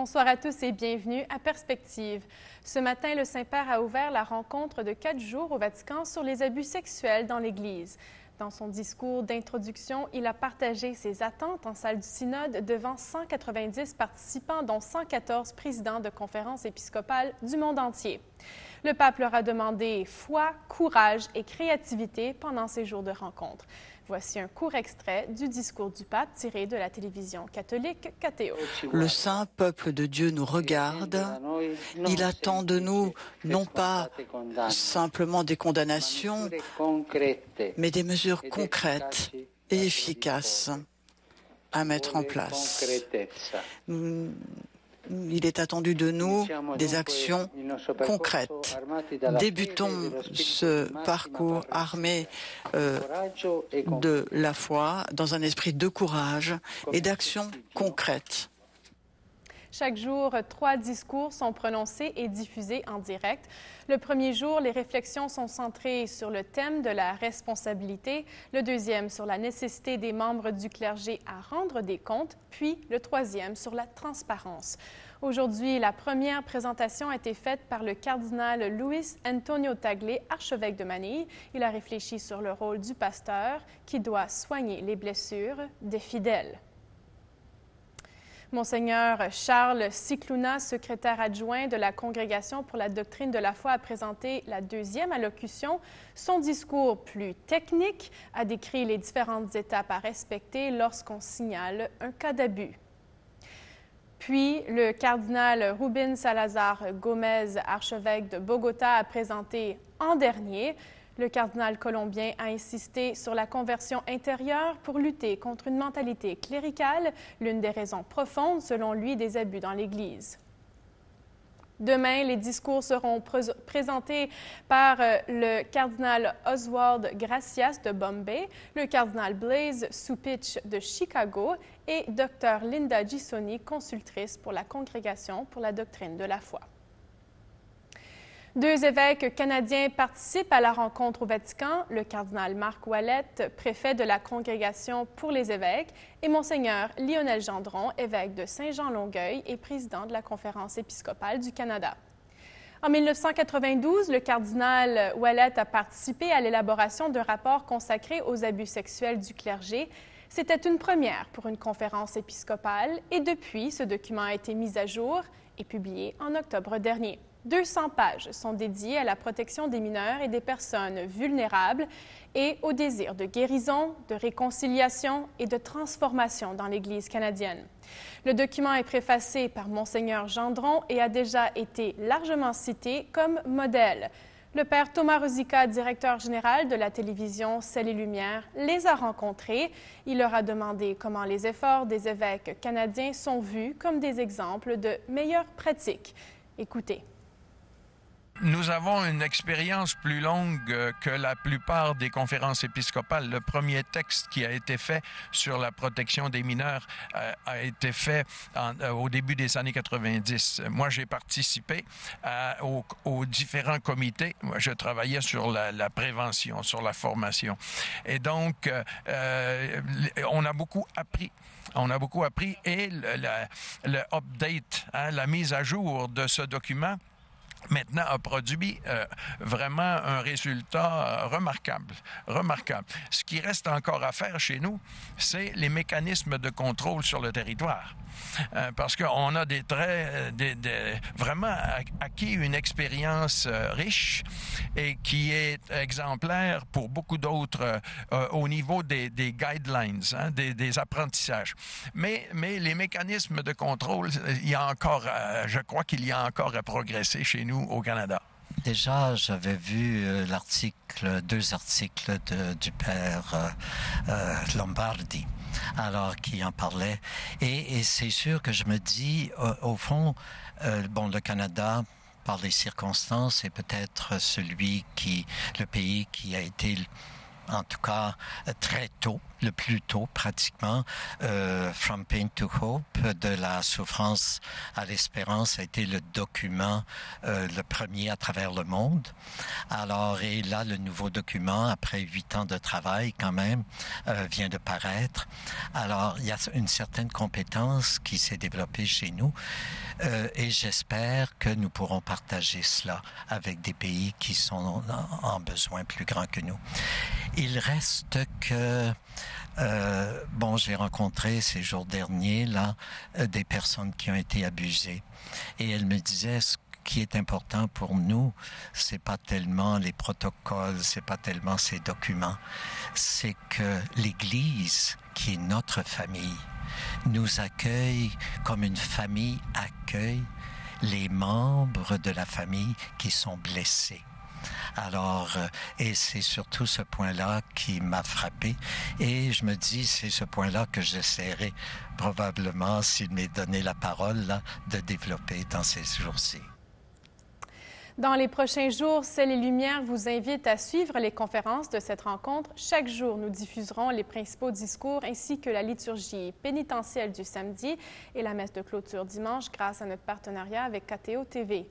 Bonsoir à tous et bienvenue à Perspective. Ce matin, le Saint-Père a ouvert la rencontre de 4 jours au Vatican sur les abus sexuels dans l'Église. Dans son discours d'introduction, il a partagé ses attentes en salle du synode devant 190 participants, dont 114 présidents de conférences épiscopales du monde entier. Le pape leur a demandé foi, courage et créativité pendant ces jours de rencontre. Voici un court extrait du discours du pape tiré de la télévision catholique Cateo. Le saint peuple de Dieu nous regarde. Il attend de nous non pas simplement des condamnations, mais des mesures concrètes et efficaces à mettre en place. Il est attendu de nous des actions concrètes. Débutons ce parcours armé de la foi dans un esprit de courage et d'action concrète. Chaque jour, 3 discours sont prononcés et diffusés en direct. Le premier jour, les réflexions sont centrées sur le thème de la responsabilité, le deuxième sur la nécessité des membres du clergé à rendre des comptes, puis le troisième sur la transparence. Aujourd'hui, la première présentation a été faite par le cardinal Luis Antonio Tagle, archevêque de Manille. Il a réfléchi sur le rôle du pasteur qui doit soigner les blessures des fidèles. Monseigneur Charles Cicluna, secrétaire adjoint de la Congrégation pour la doctrine de la foi, a présenté la deuxième allocution. Son discours plus technique a décrit les différentes étapes à respecter lorsqu'on signale un cas d'abus. Puis, le cardinal Rubin Salazar Gomez, archevêque de Bogota, a présenté en dernier. Le cardinal colombien a insisté sur la conversion intérieure pour lutter contre une mentalité cléricale, l'une des raisons profondes, selon lui, des abus dans l'Église. Demain, les discours seront présentés par le cardinal Oswald Gracias de Bombay, le cardinal Blaise Supich de Chicago et Dr Linda Gisoni, consultrice pour la Congrégation pour la doctrine de la foi. 2 évêques canadiens participent à la rencontre au Vatican, le cardinal Marc Ouellette, préfet de la Congrégation pour les évêques, et Monseigneur Lionel Gendron, évêque de Saint-Jean-Longueuil et président de la Conférence épiscopale du Canada. En 1992, le cardinal Ouellette a participé à l'élaboration d'un rapport consacré aux abus sexuels du clergé. C'était une première pour une conférence épiscopale et depuis, ce document a été mis à jour et publié en octobre dernier. 200 pages sont dédiées à la protection des mineurs et des personnes vulnérables et au désir de guérison, de réconciliation et de transformation dans l'Église canadienne. Le document est préfacé par Monseigneur Gendron et a déjà été largement cité comme modèle. Le père Thomas Rosica, directeur général de la télévision Ciel et Lumière, les a rencontrés. Il leur a demandé comment les efforts des évêques canadiens sont vus comme des exemples de meilleures pratiques. Écoutez. Nous avons une expérience plus longue que la plupart des conférences épiscopales. Le premier texte qui a été fait sur la protection des mineurs a été fait au début des années 90. Moi, j'ai participé aux différents comités. Moi, je travaillais sur la prévention, sur la formation. Et donc, on a beaucoup appris. On a beaucoup appris et le update, la mise à jour de ce document, maintenant a produit vraiment un résultat remarquable. Ce qui reste encore à faire chez nous, c'est les mécanismes de contrôle sur le territoire. Parce qu'on a vraiment acquis une expérience riche et qui est exemplaire pour beaucoup d'autres au niveau des guidelines, des apprentissages. Mais les mécanismes de contrôle, je crois qu'il y a encore à progresser chez nous au Canada. Déjà, j'avais vu 2 articles du père Lombardi, alors qui en parlait. Et c'est sûr que je me dis, au fond, le Canada, par les circonstances, est peut-être le pays qui a été en tout cas très tôt, le plus tôt pratiquement. From Pain to Hope, de la souffrance à l'espérance, a été le document le premier à travers le monde. Alors, et là, le nouveau document, après 8 ans de travail quand même, vient de paraître. Alors, il y a une certaine compétence qui s'est développée chez nous et j'espère que nous pourrons partager cela avec des pays qui sont en besoin plus grand que nous. Il reste que j'ai rencontré ces jours derniers là des personnes qui ont été abusées et elles me disaient ce qui est important pour nous, c'est pas tellement les protocoles, c'est pas tellement ces documents, c'est que l'Église, qui est notre famille, nous accueille comme une famille accueille les membres de la famille qui sont blessés. Alors, et c'est surtout ce point-là qui m'a frappé. Et je me dis, c'est ce point-là que j'essaierai probablement, s'il m'est donné la parole, là, de développer dans ces jours-ci. Dans les prochains jours, Ciel et Lumière vous invite à suivre les conférences de cette rencontre. Chaque jour, nous diffuserons les principaux discours ainsi que la liturgie pénitentielle du samedi et la messe de clôture dimanche grâce à notre partenariat avec KTO TV.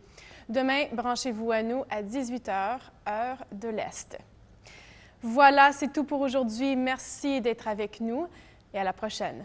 Demain, branchez-vous à nous à 18h, heure de l'Est. Voilà, c'est tout pour aujourd'hui. Merci d'être avec nous et à la prochaine.